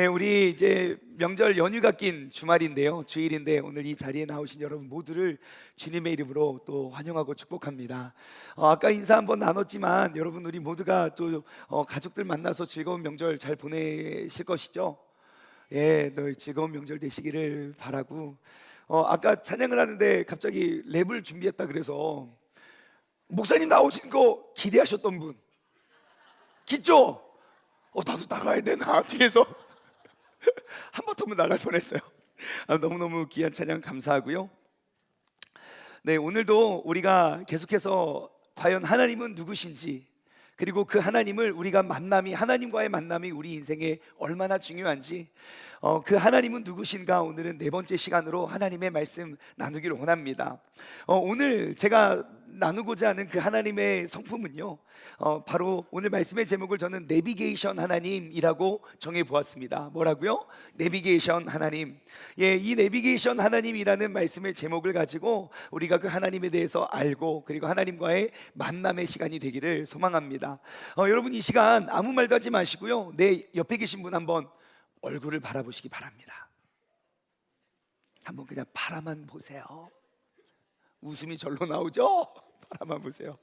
네, 우리 이제 명절 연휴가 낀 주말인데요, 주일인데 오늘 이 자리에 나오신 여러분 모두를 주님의 이름으로 또 환영하고 축복합니다. 아까 인사 한번 나눴지만 여러분 우리 모두가 또 가족들 만나서 즐거운 명절 잘 보내실 것이죠? 예, 늘 즐거운 명절 되시기를 바라고. 아까 찬양을 하는데 갑자기 랩을 준비했다 그래서 목사님 나오신 거 기대하셨던 분 있죠? 나도 나가야 되나 뒤에서 한 번 더면 나갈 뻔했어요. 너무너무 귀한 찬양 감사하고요. 네, 오늘도 우리가 계속해서 과연 하나님은 누구신지, 그리고 그 하나님을 우리가 하나님과의 만남이 우리 인생에 얼마나 중요한지, 그 하나님은 누구신가 오늘은 네 번째 시간으로 하나님의 말씀 나누기를 원합니다. 오늘 제가 나누고자 하는 그 하나님의 성품은요, 바로 오늘 말씀의 제목을 저는 내비게이션 하나님이라고 정해 보았습니다. 뭐라고요? 내비게이션 하나님. 예, 이 내비게이션 하나님이라는 말씀의 제목을 가지고 우리가 그 하나님에 대해서 알고, 그리고 하나님과의 만남의 시간이 되기를 소망합니다. 여러분 이 시간 아무 말도 하지 마시고요, 내 옆에 계신 분 한번 얼굴을 바라보시기 바랍니다. 한번 그냥 바라만 보세요. 웃음이 절로 나오죠? 바라만 보세요.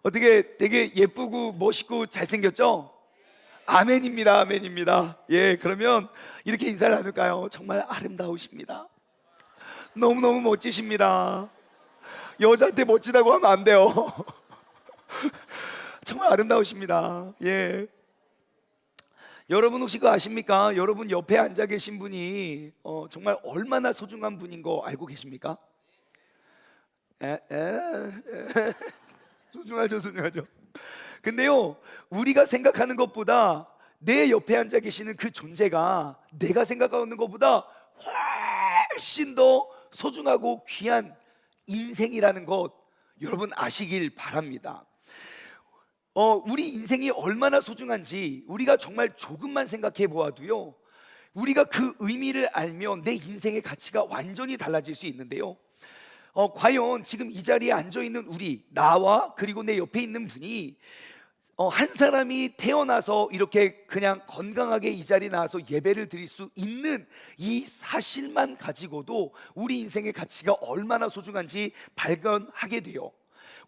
어떻게 되게 예쁘고 멋있고 잘생겼죠? 아멘입니다. 아멘입니다. 예, 그러면 이렇게 인사를 나눌까요? 정말 아름다우십니다. 너무너무 멋지십니다. 여자한테 멋지다고 하면 안 돼요. 정말 아름다우십니다. 예. 여러분 혹시 그거 아십니까? 여러분 옆에 앉아 계신 분이 정말 얼마나 소중한 분인 거 알고 계십니까? 소중하죠, 소중하죠. 근데요, 우리가 생각하는 것보다 내 옆에 앉아 계시는 그 존재가 내가 생각하는 것보다 훨씬 더 소중하고 귀한 인생이라는 것 여러분 아시길 바랍니다. 우리 인생이 얼마나 소중한지 우리가 정말 조금만 생각해 보아도요, 우리가 그 의미를 알면 내 인생의 가치가 완전히 달라질 수 있는데요, 과연 지금 이 자리에 앉아 있는 우리, 나와 그리고 내 옆에 있는 분이 한 사람이 태어나서 이렇게 그냥 건강하게 이 자리에 나와서 예배를 드릴 수 있는 이 사실만 가지고도 우리 인생의 가치가 얼마나 소중한지 발견하게 돼요.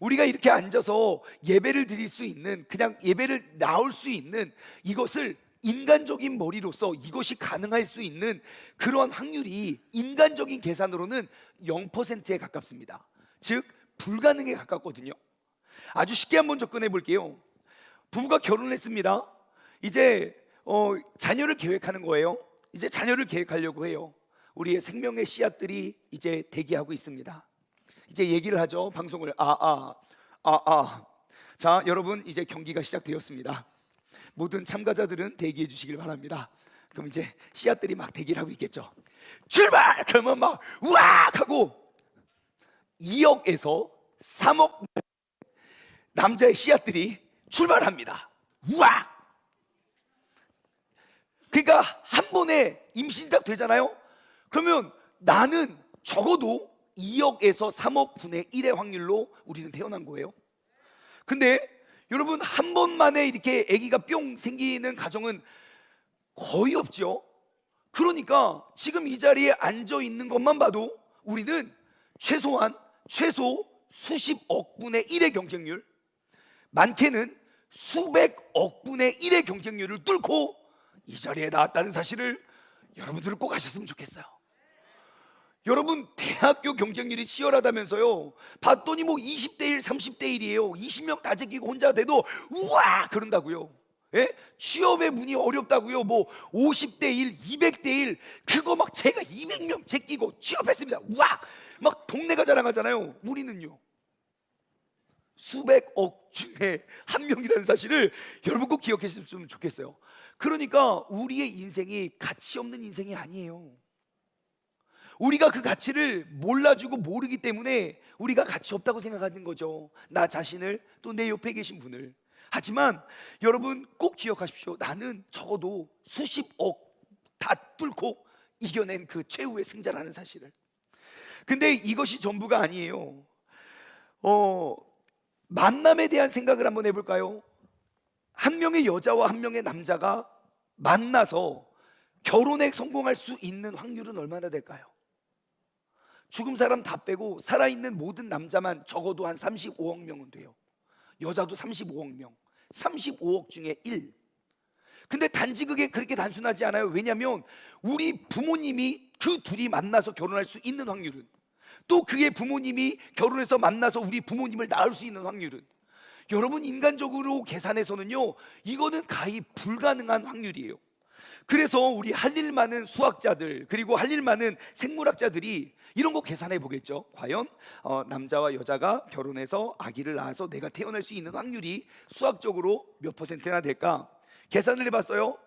우리가 이렇게 앉아서 예배를 드릴 수 있는, 그냥 예배를 나올 수 있는 이것을 인간적인 머리로서 이것이 가능할 수 있는 그런 확률이 인간적인 계산으로는 0%에 가깝습니다. 즉 불가능에 가깝거든요. 아주 쉽게 한번 접근해 볼게요. 부부가 결혼했습니다. 이제 자녀를 계획하는 거예요. 이제 자녀를 계획하려고 해요. 우리의 생명의 씨앗들이 이제 대기하고 있습니다. 이제 얘기를 하죠. 방송을 자, 여러분 이제 경기가 시작되었습니다. 모든 참가자들은 대기해 주시길 바랍니다. 그럼 이제 씨앗들이 막 대기를 하고 있겠죠. 출발! 그러면 막 우악! 하고 2억에서 3억 남자의 씨앗들이 출발합니다. 우악! 그러니까 한 번에 임신이 딱 되잖아요. 그러면 나는 적어도 2억에서 3억 분의 1의 확률로 우리는 태어난 거예요. 근데 여러분 한 번만에 이렇게 아기가 뿅 생기는 가정은 거의 없죠. 그러니까 지금 이 자리에 앉아 있는 것만 봐도 우리는 최소 수십억 분의 1의 경쟁률, 많게는 수백억 분의 1의 경쟁률을 뚫고 이 자리에 나왔다는 사실을 여러분들은 꼭 아셨으면 좋겠어요. 여러분 대학교 경쟁률이 치열하다면서요. 봤더니 뭐 20대 1, 30대 1이에요. 20명 다 제끼고 혼자 돼도 우와 그런다고요. 예? 취업의 문이 어렵다고요. 뭐 50대 1, 200대 1 그거 막 제가 200명 제끼고 취업했습니다. 우와 막 동네가 자랑하잖아요. 우리는요 수백억 중에 한 명이라는 사실을 여러분 꼭 기억했으면 좋겠어요. 그러니까 우리의 인생이 가치 없는 인생이 아니에요. 우리가 그 가치를 몰라주고 모르기 때문에 우리가 가치 없다고 생각하는 거죠. 나 자신을, 또 내 옆에 계신 분을. 하지만 여러분 꼭 기억하십시오. 나는 적어도 수십억 다 뚫고 이겨낸 그 최후의 승자라는 사실을. 근데 이것이 전부가 아니에요. 만남에 대한 생각을 한번 해볼까요? 한 명의 여자와 한 명의 남자가 만나서 결혼에 성공할 수 있는 확률은 얼마나 될까요? 죽은 사람 다 빼고 살아있는 모든 남자만 적어도 한 35억 명은 돼요. 여자도 35억 명, 35억 중에 1. 근데 단지 그게 그렇게 단순하지 않아요. 왜냐하면 우리 부모님이 그 둘이 만나서 결혼할 수 있는 확률은, 또 그의 부모님이 결혼해서 만나서 우리 부모님을 낳을 수 있는 확률은, 여러분 인간적으로 계산해서는요, 이거는 가히 불가능한 확률이에요. 그래서 우리 할 일 많은 수학자들, 그리고 할 일 많은 생물학자들이 이런 거 계산해 보겠죠. 과연 남자와 여자가 결혼해서 아기를 낳아서 내가 태어날 수 있는 확률이 수학적으로 몇 퍼센트나 될까? 계산을 해봤어요.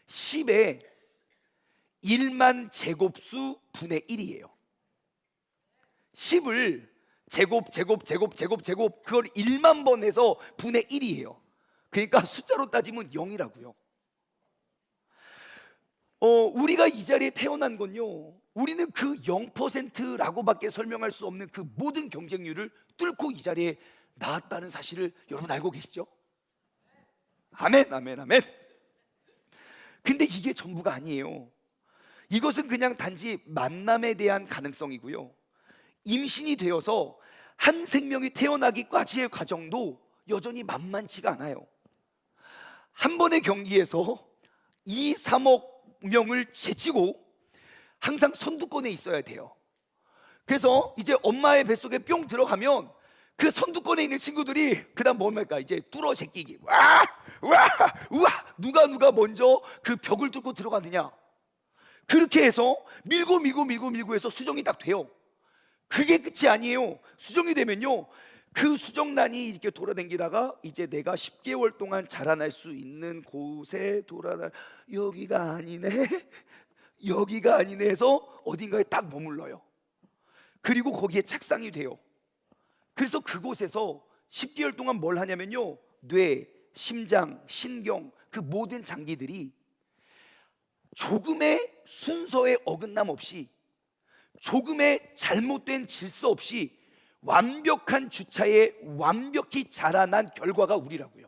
10의 1만 제곱수 분의 1이에요 10을 제곱 그걸 1만 번 해서 분의 1이에요 그러니까 숫자로 따지면 0이라고요. 우리가 이 자리에 태어난 건요, 우리는 그 0%라고밖에 설명할 수 없는 그 모든 경쟁률을 뚫고 이 자리에 나왔다는 사실을 여러분 알고 계시죠? 아멘, 아멘, 아멘. 근데 이게 전부가 아니에요. 이것은 그냥 단지 만남에 대한 가능성이고요, 임신이 되어서 한 생명이 태어나기까지의 과정도 여전히 만만치가 않아요. 한 번의 경기에서 2, 3억 명을 제치고 항상 선두권에 있어야 돼요. 그래서 이제 엄마의 뱃속에 뿅 들어가면 그 선두권에 있는 친구들이 그 다음 뭡니까? 이제 뚫어 제끼기. 와 누가 먼저 그 벽을 뚫고 들어가느냐, 그렇게 해서 밀고 해서 수정이 딱 돼요. 그게 끝이 아니에요. 수정이 되면요, 그 수정란이 이렇게 돌아다니다가 이제 내가 10개월 동안 자라날 수 있는 곳에 여기가 아니네 여기가 아니네 해서 어딘가에 딱 머물러요. 그리고 거기에 책상이 돼요. 그래서 그곳에서 10개월 동안 뭘 하냐면요, 뇌, 심장, 신경, 그 모든 장기들이 조금의 순서의 어긋남 없이, 조금의 잘못된 질서 없이 완벽한 주차에 완벽히 자라난 결과가 우리라고요.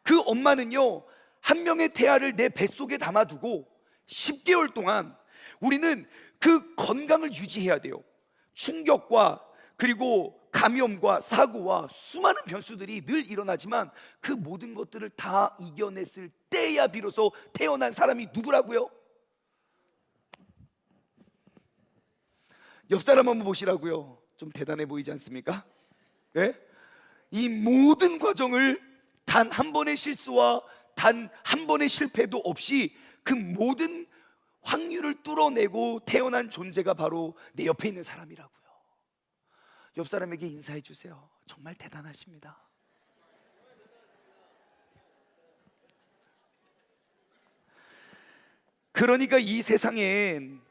그 엄마는요, 한 명의 태아를 내 뱃속에 담아두고 10개월 동안 우리는 그 건강을 유지해야 돼요. 충격과 그리고 감염과 사고와 수많은 변수들이 늘 일어나지만 그 모든 것들을 다 이겨냈을 때야 비로소 태어난 사람이 누구라고요? 옆 사람 한번 보시라고요. 좀 대단해 보이지 않습니까? 네? 이 모든 과정을 단 한 번의 실수와 단 한 번의 실패도 없이 그 모든 확률을 뚫어내고 태어난 존재가 바로 내 옆에 있는 사람이라고요. 옆 사람에게 인사해 주세요. 정말 대단하십니다. 그러니까 이 세상엔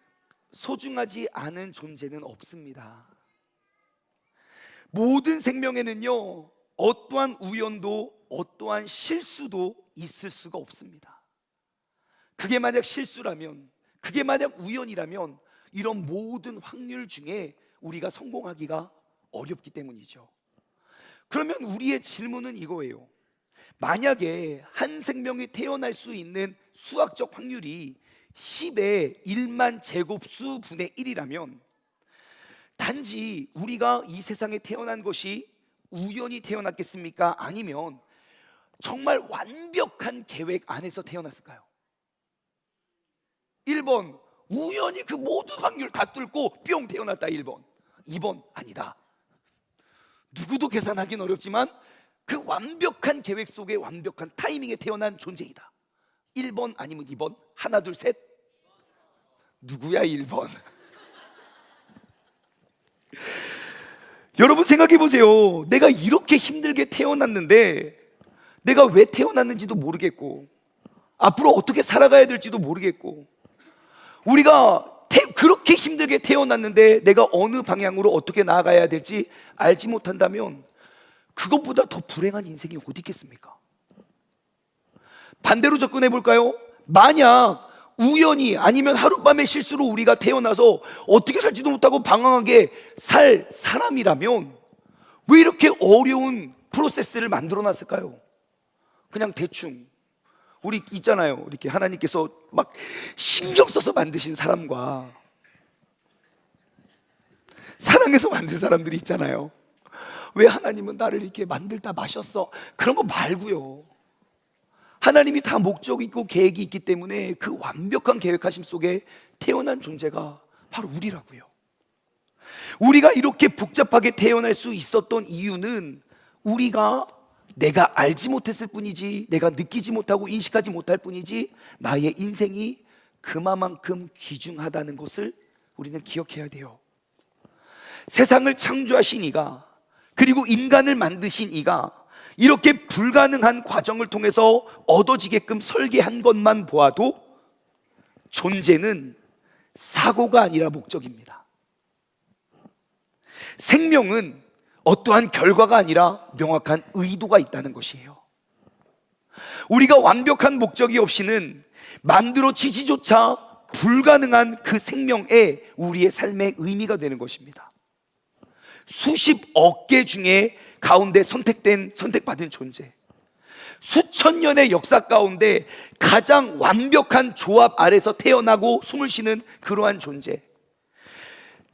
소중하지 않은 존재는 없습니다. 모든 생명에는요, 어떠한 우연도 어떠한 실수도 있을 수가 없습니다. 그게 만약 실수라면, 그게 만약 우연이라면 이런 모든 확률 중에 우리가 성공하기가 어렵기 때문이죠. 그러면 우리의 질문은 이거예요. 만약에 한 생명이 태어날 수 있는 수학적 확률이 10의 1만 제곱수 분의 1이라면 단지 우리가 이 세상에 태어난 것이 우연히 태어났겠습니까? 아니면 정말 완벽한 계획 안에서 태어났을까요? 1번, 우연히 그 모든 확률 다 뚫고 뿅 태어났다. 1번. 2번, 아니다. 누구도 계산하기는 어렵지만 그 완벽한 계획 속에 완벽한 타이밍에 태어난 존재이다. 1번 아니면 2번? 하나 둘 셋. 누구야 1번? 여러분 생각해 보세요. 내가 이렇게 힘들게 태어났는데 내가 왜 태어났는지도 모르겠고 앞으로 어떻게 살아가야 될지도 모르겠고, 우리가 그렇게 힘들게 태어났는데 내가 어느 방향으로 어떻게 나아가야 될지 알지 못한다면 그것보다 더 불행한 인생이 어디 있겠습니까? 반대로 접근해 볼까요? 만약 우연히 아니면 하룻밤의 실수로 우리가 태어나서 어떻게 살지도 못하고 방황하게 살 사람이라면 왜 이렇게 어려운 프로세스를 만들어 놨을까요? 그냥 대충 우리 있잖아요. 이렇게 하나님께서 막 신경 써서 만드신 사람과 사랑해서 만든 사람들이 있잖아요. 왜 하나님은 나를 이렇게 만들다 마셨어? 그런 거 말고요. 하나님이 다 목적이 있고 계획이 있기 때문에 그 완벽한 계획하심 속에 태어난 존재가 바로 우리라고요. 우리가 이렇게 복잡하게 태어날 수 있었던 이유는 우리가 내가 알지 못했을 뿐이지, 내가 느끼지 못하고 인식하지 못할 뿐이지, 나의 인생이 그만큼 귀중하다는 것을 우리는 기억해야 돼요. 세상을 창조하신 이가, 그리고 인간을 만드신 이가 이렇게 불가능한 과정을 통해서 얻어지게끔 설계한 것만 보아도 존재는 사고가 아니라 목적입니다. 생명은 어떠한 결과가 아니라 명확한 의도가 있다는 것이에요. 우리가 완벽한 목적이 없이는 만들어지지조차 불가능한 그 생명에 우리의 삶의 의미가 되는 것입니다. 수십억 개 중에 가운데 선택받은 존재, 수천 년의 역사 가운데 가장 완벽한 조합 아래서 태어나고 숨을 쉬는 그러한 존재.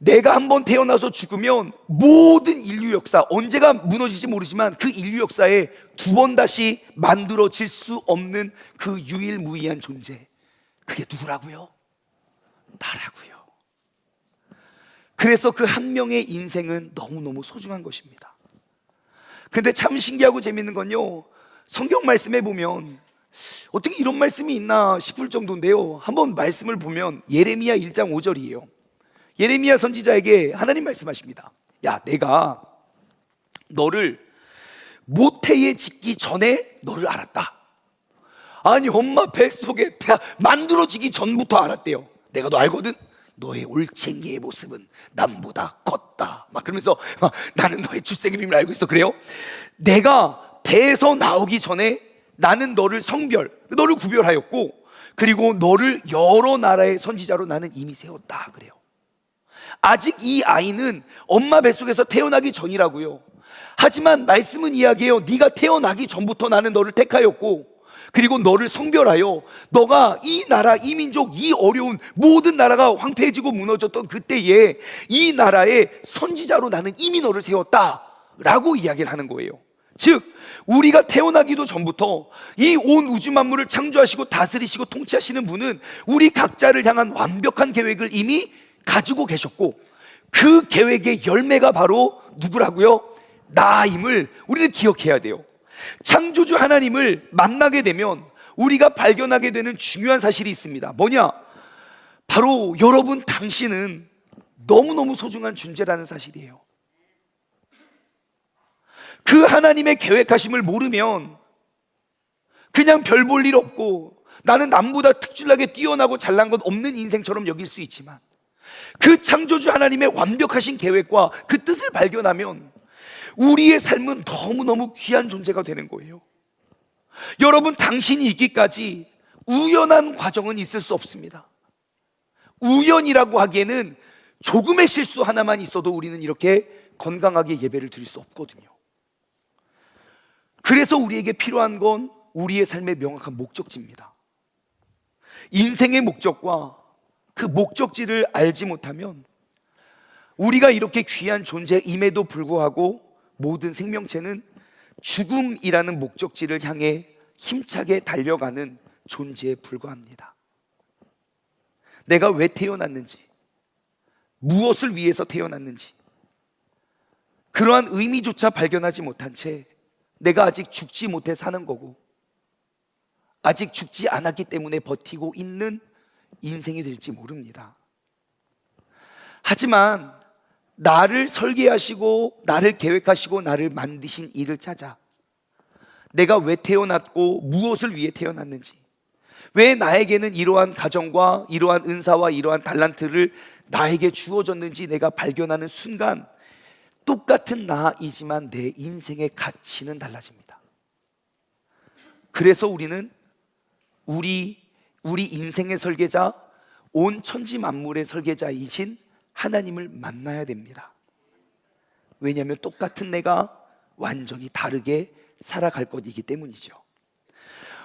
내가 한번 태어나서 죽으면 모든 인류 역사, 언제가 무너질지 모르지만 그 인류 역사에 두 번 다시 만들어질 수 없는 그 유일무이한 존재, 그게 누구라고요? 나라고요. 그래서 그 한 명의 인생은 너무너무 소중한 것입니다. 근데 참 신기하고 재밌는 건요, 성경 말씀에 보면 어떻게 이런 말씀이 있나 싶을 정도인데요, 한번 말씀을 보면 예레미야 1장 5절이에요 예레미야 선지자에게 하나님 말씀하십니다. 야, 내가 너를 모태에 짓기 전에 너를 알았다. 아니, 엄마 뱃속에 만들어지기 전부터 알았대요. 내가 너 알거든. 너의 올챙이의 모습은 남보다 컸다. 막 그러면서 나는 너의 출생 이름을 알고 있어. 그래요? 내가 배에서 나오기 전에 나는 너를 너를 구별하였고, 그리고 너를 여러 나라의 선지자로 나는 이미 세웠다. 그래요. 아직 이 아이는 엄마 뱃속에서 태어나기 전이라고요. 하지만 말씀은 이야기해요. 네가 태어나기 전부터 나는 너를 택하였고, 그리고 너를 성별하여 너가 이 나라, 이 민족, 이 어려운 모든 나라가 황폐해지고 무너졌던 그때에 이 나라의 선지자로 나는 이미 너를 세웠다 라고 이야기를 하는 거예요. 즉 우리가 태어나기도 전부터 이 온 우주 만물을 창조하시고 다스리시고 통치하시는 분은 우리 각자를 향한 완벽한 계획을 이미 가지고 계셨고, 그 계획의 열매가 바로 누구라고요? 나임을 우리는 기억해야 돼요. 창조주 하나님을 만나게 되면 우리가 발견하게 되는 중요한 사실이 있습니다. 뭐냐? 바로 여러분, 당신은 너무너무 소중한 존재라는 사실이에요. 그 하나님의 계획하심을 모르면 그냥 별 볼 일 없고 나는 남보다 특출나게 뛰어나고 잘난 것 없는 인생처럼 여길 수 있지만, 그 창조주 하나님의 완벽하신 계획과 그 뜻을 발견하면 우리의 삶은 너무너무 귀한 존재가 되는 거예요. 여러분, 당신이 있기까지 우연한 과정은 있을 수 없습니다. 우연이라고 하기에는 조금의 실수 하나만 있어도 우리는 이렇게 건강하게 예배를 드릴 수 없거든요. 그래서 우리에게 필요한 건 우리의 삶의 명확한 목적지입니다. 인생의 목적과 그 목적지를 알지 못하면 우리가 이렇게 귀한 존재임에도 불구하고 모든 생명체는 죽음이라는 목적지를 향해 힘차게 달려가는 존재에 불과합니다. 내가 왜 태어났는지, 무엇을 위해서 태어났는지, 그러한 의미조차 발견하지 못한 채 내가 아직 죽지 못해 사는 거고, 아직 죽지 않았기 때문에 버티고 있는 인생이 될지 모릅니다. 하지만 나를 설계하시고 나를 계획하시고 나를 만드신 이를 찾아 내가 왜 태어났고 무엇을 위해 태어났는지, 왜 나에게는 이러한 가정과 이러한 은사와 이러한 달란트를 나에게 주어졌는지 내가 발견하는 순간 똑같은 나이지만 내 인생의 가치는 달라집니다. 그래서 우리는 우리 인생의 설계자, 온 천지 만물의 설계자이신 하나님을 만나야 됩니다. 왜냐하면 똑같은 내가 완전히 다르게 살아갈 것이기 때문이죠.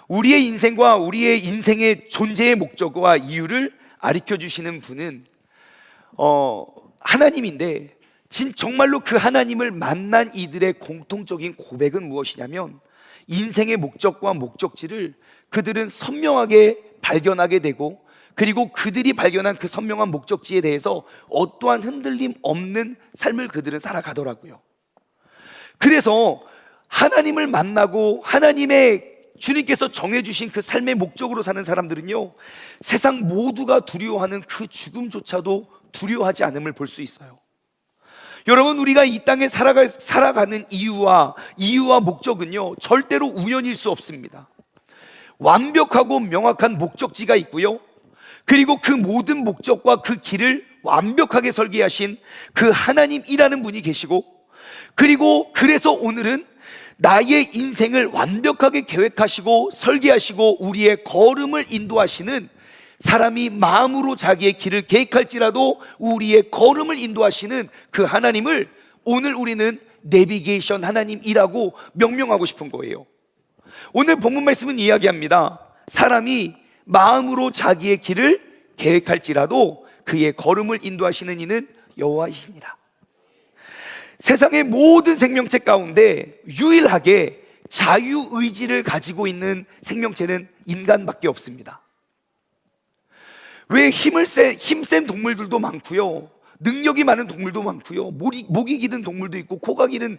우리의 인생과 우리의 인생의 존재의 목적과 이유를 가르쳐 주시는 분은 하나님인데, 정말로 그 하나님을 만난 이들의 공통적인 고백은 무엇이냐면, 인생의 목적과 목적지를 그들은 선명하게 발견하게 되고, 그리고 그들이 발견한 그 선명한 목적지에 대해서 어떠한 흔들림 없는 삶을 그들은 살아가더라고요. 그래서 하나님을 만나고 주님께서 정해주신 그 삶의 목적으로 사는 사람들은요, 세상 모두가 두려워하는 그 죽음조차도 두려워하지 않음을 볼 수 있어요. 여러분, 우리가 이 땅에 살아가는 이유와 목적은요, 절대로 우연일 수 없습니다. 완벽하고 명확한 목적지가 있고요, 그리고 그 모든 목적과 그 길을 완벽하게 설계하신 그 하나님이라는 분이 계시고, 그리고 그래서 오늘은 나의 인생을 완벽하게 계획하시고 설계하시고 우리의 걸음을 인도하시는, 사람이 마음으로 자기의 길을 계획할지라도 우리의 걸음을 인도하시는 그 하나님을 오늘 우리는 내비게이션 하나님이라고 명명하고 싶은 거예요. 오늘 본문 말씀은 이야기합니다. 사람이 마음으로 자기의 길을 계획할지라도 그의 걸음을 인도하시는 이는 여호와이시니라. 세상의 모든 생명체 가운데 유일하게 자유의지를 가지고 있는 생명체는 인간밖에 없습니다. 왜 힘센 동물들도 많고요, 능력이 많은 동물도 많고요, 목이 기는 동물도 있고 코가 기는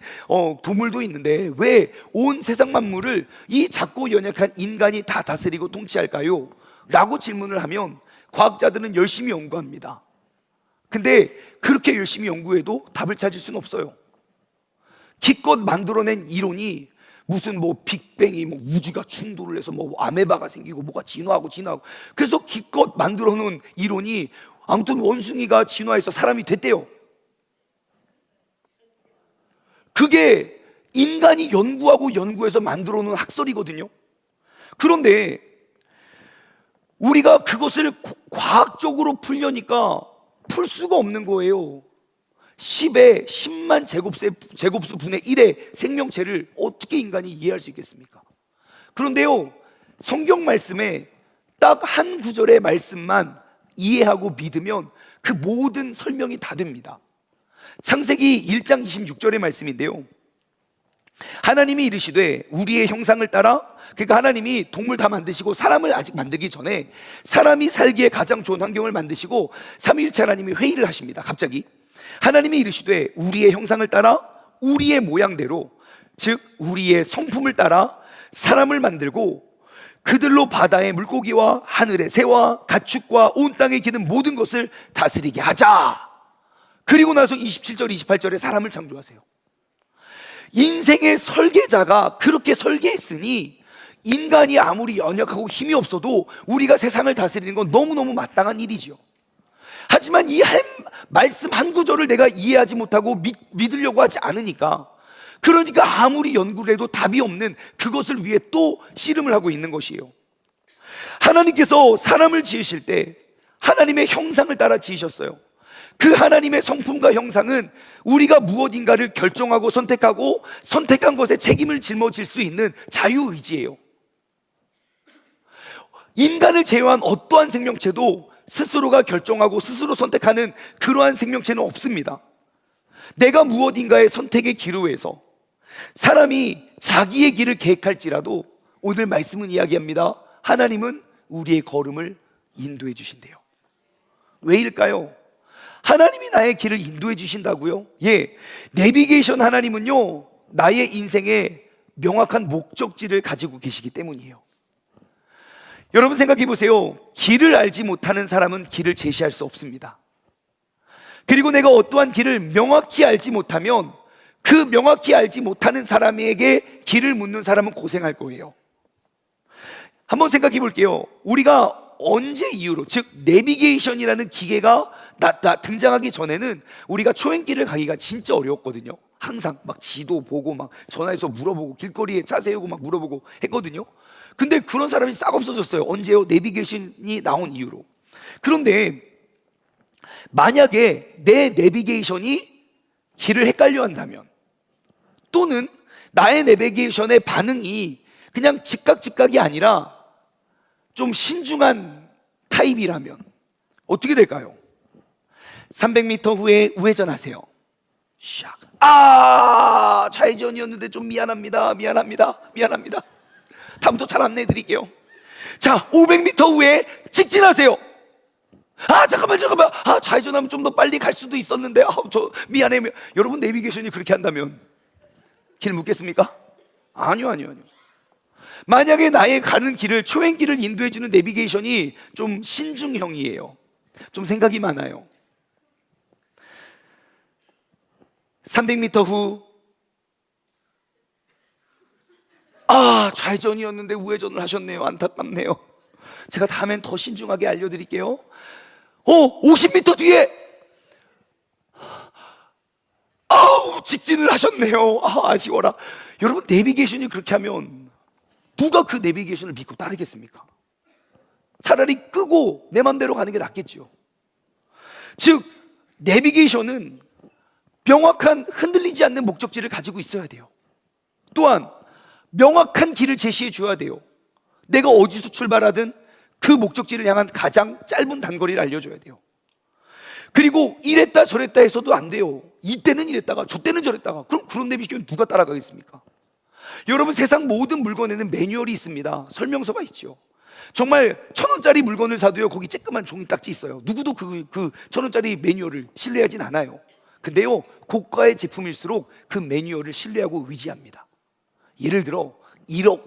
동물도 있는데 왜 온 세상 만물을 이 작고 연약한 인간이 다 다스리고 통치할까요? 라고 질문을 하면 과학자들은 열심히 연구합니다. 근데 그렇게 열심히 연구해도 답을 찾을 수는 없어요. 기껏 만들어낸 이론이 무슨 빅뱅이 우주가 충돌을 해서 아메바가 생기고 뭐가 진화하고 그래서 기껏 만들어 놓은 이론이 아무튼 원숭이가 진화해서 사람이 됐대요. 그게 인간이 연구해서 만들어 놓은 학설이거든요. 그런데 우리가 그것을 과학적으로 풀려니까 풀 수가 없는 거예요. 10의 10만 제곱수 분의 1의 생명체를 어떻게 인간이 이해할 수 있겠습니까? 그런데요, 성경 말씀에 딱 한 구절의 말씀만 이해하고 믿으면 그 모든 설명이 다 됩니다. 창세기 1장 26절의 말씀인데요, 하나님이 이르시되 우리의 형상을 따라, 그러니까 하나님이 동물 다 만드시고 사람을 아직 만들기 전에 사람이 살기에 가장 좋은 환경을 만드시고 삼위일체 하나님이 회의를 하십니다. 갑자기 하나님이 이르시되 우리의 형상을 따라 우리의 모양대로, 즉 우리의 성품을 따라 사람을 만들고 그들로 바다의 물고기와 하늘의 새와 가축과 온 땅에 기는 모든 것을 다스리게 하자. 그리고 나서 27절 28절에 사람을 창조하세요. 인생의 설계자가 그렇게 설계했으니 인간이 아무리 연약하고 힘이 없어도 우리가 세상을 다스리는 건 너무너무 마땅한 일이지요. 하지만 이 말씀 한 구절을 내가 이해하지 못하고 믿으려고 하지 않으니까, 그러니까 아무리 연구를 해도 답이 없는 그것을 위해 또 씨름을 하고 있는 것이에요. 하나님께서 사람을 지으실 때 하나님의 형상을 따라 지으셨어요. 그 하나님의 성품과 형상은 우리가 무엇인가를 결정하고 선택하고 선택한 것에 책임을 짊어질 수 있는 자유의지예요. 인간을 제외한 어떠한 생명체도 스스로가 결정하고 스스로 선택하는 그러한 생명체는 없습니다. 내가 무엇인가의 선택의 기로에서 사람이 자기의 길을 계획할지라도 오늘 말씀은 이야기합니다. 하나님은 우리의 걸음을 인도해 주신대요. 왜일까요? 하나님이 나의 길을 인도해 주신다고요? 예, 내비게이션 하나님은요, 나의 인생에 명확한 목적지를 가지고 계시기 때문이에요. 여러분 생각해 보세요. 길을 알지 못하는 사람은 길을 제시할 수 없습니다. 그리고 내가 어떠한 길을 명확히 알지 못하면 그 명확히 알지 못하는 사람에게 길을 묻는 사람은 고생할 거예요. 한번 생각해 볼게요. 우리가 언제 이후로, 즉 내비게이션이라는 기계가 등장하기 전에는 우리가 초행길을 가기가 진짜 어려웠거든요. 항상 막 지도 보고 막 전화해서 물어보고 길거리에 차 세우고 막 물어보고 했거든요. 근데 그런 사람이 싹 없어졌어요. 언제요? 내비게이션이 나온 이후로. 그런데 만약에 내 내비게이션이 길을 헷갈려 한다면, 또는 나의 내비게이션의 반응이 그냥 즉각이 아니라 좀 신중한 타입이라면 어떻게 될까요? 300m 후에 우회전하세요. 샥. 좌회전이었는데 좀 미안합니다. 다음부터 잘 안내해 드릴게요. 자, 500m 후에 직진하세요. 잠깐만. 좌회전하면 좀 더 빨리 갈 수도 있었는데, 저 미안해요. 여러분 내비게이션이 그렇게 한다면 길 묻겠습니까? 아니요. 만약에 나의 가는 길을, 초행길을 인도해주는 내비게이션이 좀 신중형이에요. 좀 생각이 많아요. 300m 후, 좌회전이었는데 우회전을 하셨네요. 안타깝네요. 제가 다음엔 더 신중하게 알려드릴게요. 50m 뒤에 직진을 하셨네요. 아쉬워라. 여러분 내비게이션이 그렇게 하면 누가 그 내비게이션을 믿고 따르겠습니까? 차라리 끄고 내 맘대로 가는 게 낫겠죠. 즉 내비게이션은 명확한 흔들리지 않는 목적지를 가지고 있어야 돼요. 또한 명확한 길을 제시해 줘야 돼요. 내가 어디서 출발하든 그 목적지를 향한 가장 짧은 단거리를 알려줘야 돼요. 그리고 이랬다 저랬다 해서도 안 돼요. 이때는 이랬다가 저때는 저랬다가, 그럼 그런 내비게이션 누가 따라가겠습니까? 여러분 세상 모든 물건에는 매뉴얼이 있습니다. 설명서가 있죠. 정말 1,000원짜리 물건을 사도요, 거기 쬐끄만 종이 딱지 있어요. 누구도 그 1,000원짜리 매뉴얼을 신뢰하진 않아요. 근데요, 고가의 제품일수록 그 매뉴얼을 신뢰하고 의지합니다. 예를 들어 1억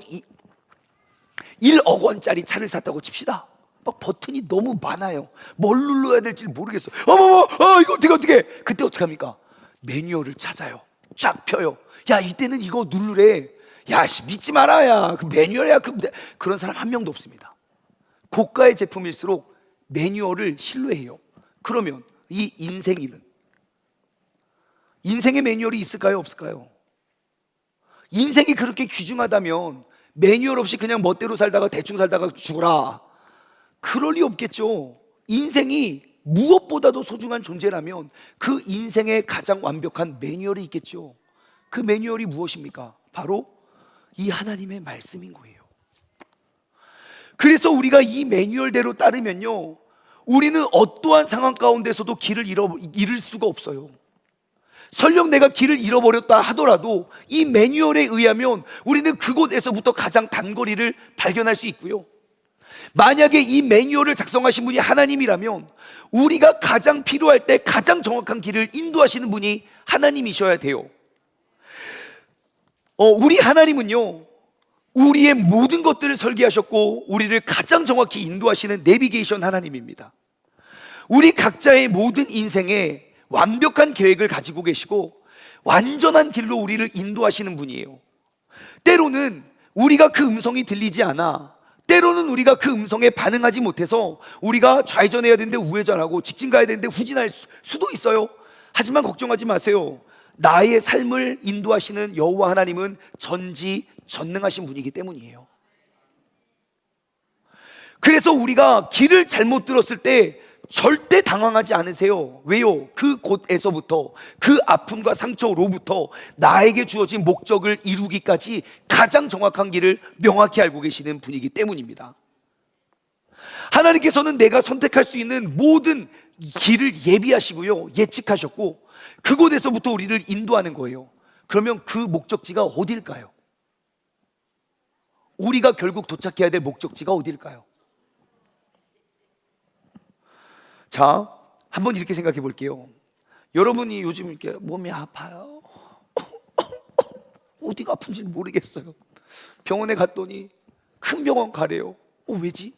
원짜리 차를 샀다고 칩시다. 막 버튼이 너무 많아요. 뭘 눌러야 될지 모르겠어. 이거 어떻게? 그때 어떻게 합니까? 매뉴얼을 찾아요. 쫙 펴요. 야, 이때는 이거 누르래. 야, 믿지 마라. 야, 그 매뉴얼이야. 그런 사람 한 명도 없습니다. 고가의 제품일수록 매뉴얼을 신뢰해요. 그러면 이 인생의 매뉴얼이 있을까요? 없을까요? 인생이 그렇게 귀중하다면 매뉴얼 없이 그냥 멋대로 살다가 대충 살다가 죽어라, 그럴 리 없겠죠. 인생이 무엇보다도 소중한 존재라면 그 인생에 가장 완벽한 매뉴얼이 있겠죠. 그 매뉴얼이 무엇입니까? 바로 이 하나님의 말씀인 거예요. 그래서 우리가 이 매뉴얼대로 따르면요, 우리는 어떠한 상황 가운데서도 길을 잃을 수가 없어요. 설령 내가 길을 잃어버렸다 하더라도 이 매뉴얼에 의하면 우리는 그곳에서부터 가장 단거리를 발견할 수 있고요, 만약에 이 매뉴얼을 작성하신 분이 하나님이라면 우리가 가장 필요할 때 가장 정확한 길을 인도하시는 분이 하나님이셔야 돼요. 우리 하나님은요, 우리의 모든 것들을 설계하셨고 우리를 가장 정확히 인도하시는 내비게이션 하나님입니다. 우리 각자의 모든 인생에 완벽한 계획을 가지고 계시고 완전한 길로 우리를 인도하시는 분이에요. 때로는 우리가 그 음성이 들리지 않아, 때로는 우리가 그 음성에 반응하지 못해서 우리가 좌회전해야 되는데 우회전하고 직진 가야 되는데 후진할 수도 있어요. 하지만 걱정하지 마세요. 나의 삶을 인도하시는 여호와 하나님은 전지전능하신 분이기 때문이에요. 그래서 우리가 길을 잘못 들었을 때 절대 당황하지 않으세요. 왜요? 그곳에서부터, 그 아픔과 상처로부터 나에게 주어진 목적을 이루기까지 가장 정확한 길을 명확히 알고 계시는 분이기 때문입니다. 하나님께서는 내가 선택할 수 있는 모든 길을 예비하시고요, 예측하셨고 그곳에서부터 우리를 인도하는 거예요. 그러면 그 목적지가 어딜까요? 우리가 결국 도착해야 될 목적지가 어딜까요? 자, 한번 이렇게 생각해 볼게요. 여러분이 요즘 이렇게 몸이 아파요. 어디가 아픈지 모르겠어요. 병원에 갔더니 큰 병원 가래요. 왜지?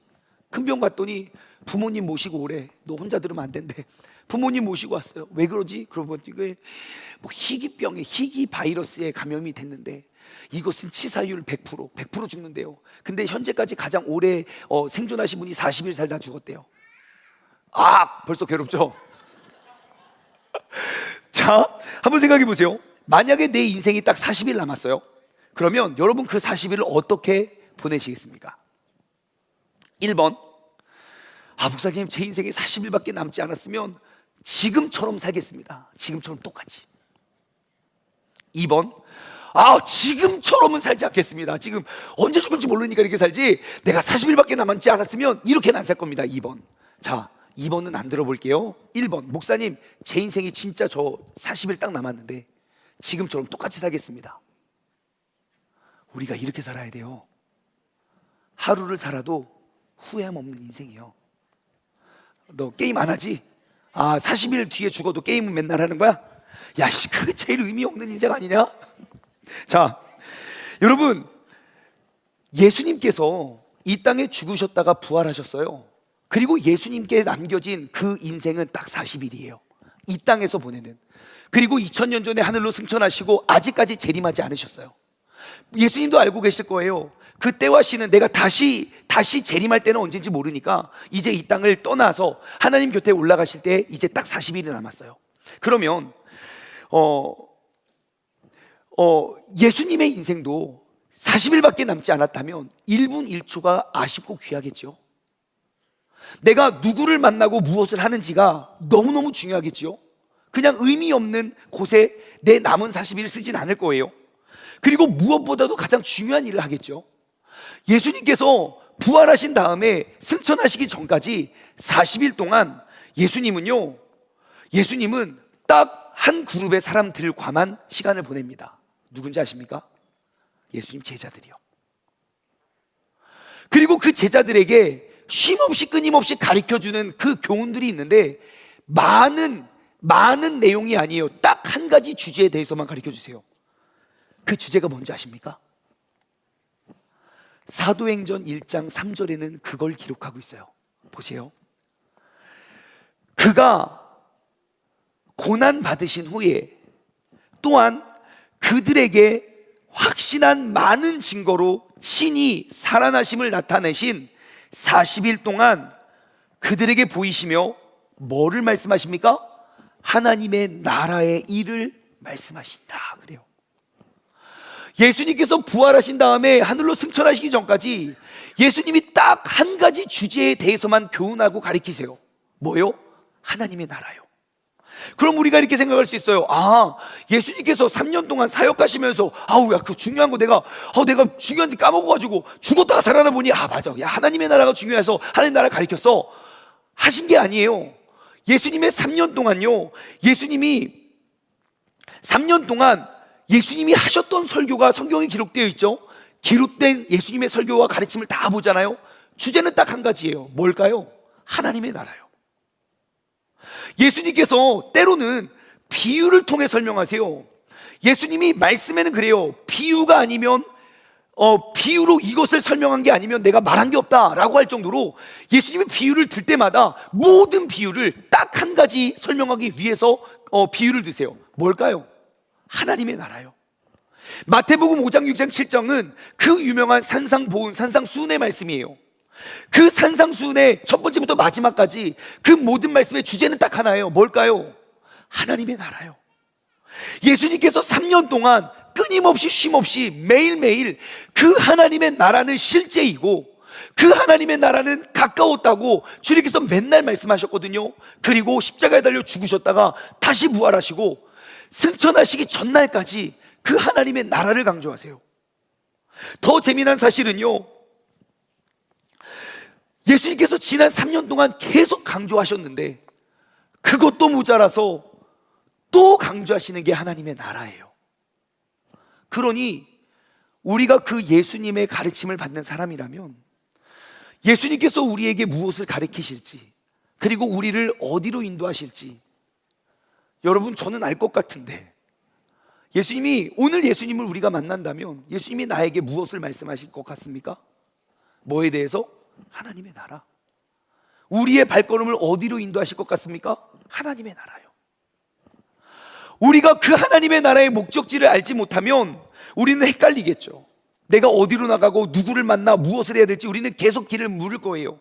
큰 병원 갔더니 부모님 모시고 오래. 너 혼자 들으면 안 된대. 부모님 모시고 왔어요. 왜 그러지? 그러고 이게 희귀병에, 희귀 바이러스에 감염이 됐는데 이것은 치사율 100% 죽는데요. 근데 현재까지 가장 오래 생존하신 분이 40일 살다 죽었대요. 벌써 괴롭죠? 자, 한번 생각해 보세요. 만약에 내 인생이 딱 40일 남았어요. 그러면 여러분 그 40일을 어떻게 보내시겠습니까? 1번, 목사님 제 인생에 40일밖에 남지 않았으면 지금처럼 살겠습니다. 지금처럼 똑같이. 2번, 지금처럼은 살지 않겠습니다. 지금 언제 죽을지 모르니까 이렇게 살지, 내가 40일밖에 남지 않았으면 이렇게는 안 살 겁니다. 2번. 자, 2번은 안 들어볼게요. 1번. 목사님, 제 인생이 진짜 저 40일 딱 남았는데 지금처럼 똑같이 살겠습니다. 우리가 이렇게 살아야 돼요. 하루를 살아도 후회함 없는 인생이요. 너 게임 안 하지? 40일 뒤에 죽어도 게임은 맨날 하는 거야? 야, 그게 제일 의미 없는 인생 아니냐? 자, 여러분, 예수님께서 이 땅에 죽으셨다가 부활하셨어요. 그리고 예수님께 남겨진 그 인생은 딱 40일이에요. 이 땅에서 보내는. 그리고 2000년 전에 하늘로 승천하시고 아직까지 재림하지 않으셨어요. 예수님도 알고 계실 거예요. 그 때와 시는 내가 다시 재림할 때는 언제인지 모르니까 이제 이 땅을 떠나서 하나님 곁에 올라가실 때 이제 딱 40일이 남았어요. 그러면 예수님의 인생도 40일밖에 남지 않았다면 1분 1초가 아쉽고 귀하겠죠. 내가 누구를 만나고 무엇을 하는지가 너무너무 중요하겠죠. 그냥 의미 없는 곳에 내 남은 40일을 쓰진 않을 거예요. 그리고 무엇보다도 가장 중요한 일을 하겠죠. 예수님께서 부활하신 다음에 승천하시기 전까지 40일 동안 예수님은 딱 한 그룹의 사람들과만 시간을 보냅니다. 누군지 아십니까? 예수님 제자들이요. 그리고 그 제자들에게 쉼없이 끊임없이 가르쳐주는 그 교훈들이 있는데 많은 내용이 아니에요. 딱 한 가지 주제에 대해서만 가르쳐주세요. 그 주제가 뭔지 아십니까? 사도행전 1장 3절에는 그걸 기록하고 있어요. 보세요. 그가 고난 받으신 후에 또한 그들에게 확신한 많은 증거로 친히 살아나심을 나타내신 40일 동안 그들에게 보이시며 뭐를 말씀하십니까? 하나님의 나라의 일을 말씀하신다 그래요. 예수님께서 부활하신 다음에 하늘로 승천하시기 전까지 예수님이 딱 한 가지 주제에 대해서만 교훈하고 가르치세요. 뭐요? 하나님의 나라요. 그럼 우리가 이렇게 생각할 수 있어요. 예수님께서 3년 동안 사역하시면서 그 중요한 거 내가 중요한 데 까먹어가지고 죽었다가 살아나 보니 맞아, 야, 하나님의 나라가 중요해서 하나님 나라를 가르쳤어 하신 게 아니에요. 예수님의 3년 동안요, 예수님이 3년 동안 예수님이 하셨던 설교가 성경에 기록되어 있죠. 기록된 예수님의 설교와 가르침을 다 보잖아요. 주제는 딱 한 가지예요. 뭘까요? 하나님의 나라요. 예수님께서 때로는 비유를 통해 설명하세요. 예수님이 말씀에는 그래요. 비유가 아니면 비유로 이것을 설명한 게 아니면 내가 말한 게 없다라고 할 정도로 예수님이 비유를 들 때마다 모든 비유를 딱 한 가지 설명하기 위해서 비유를 드세요. 뭘까요? 하나님의 나라요. 마태복음 5장 6장 7장은 그 유명한 산상보훈 산상수훈의 말씀이에요. 그 산상수훈의 첫 번째부터 마지막까지 그 모든 말씀의 주제는 딱 하나예요. 뭘까요? 하나님의 나라요. 예수님께서 3년 동안 끊임없이 쉼없이 매일매일 그 하나님의 나라는 실제이고 그 하나님의 나라는 가까웠다고 주님께서 맨날 말씀하셨거든요. 그리고 십자가에 달려 죽으셨다가 다시 부활하시고 승천하시기 전날까지 그 하나님의 나라를 강조하세요. 더 재미난 사실은요, 예수님께서 지난 3년 동안 계속 강조하셨는데 그것도 모자라서 또 강조하시는 게 하나님의 나라예요. 그러니 우리가 그 예수님의 가르침을 받는 사람이라면 예수님께서 우리에게 무엇을 가르치실지, 그리고 우리를 어디로 인도하실지 여러분, 저는 알 것 같은데 오늘 예수님을 우리가 만난다면 예수님이 나에게 무엇을 말씀하실 것 같습니까? 뭐에 대해서? 하나님의 나라. 우리의 발걸음을 어디로 인도하실 것 같습니까? 하나님의 나라요. 우리가 그 하나님의 나라의 목적지를 알지 못하면 우리는 헷갈리겠죠. 내가 어디로 나가고 누구를 만나 무엇을 해야 될지 우리는 계속 길을 물을 거예요.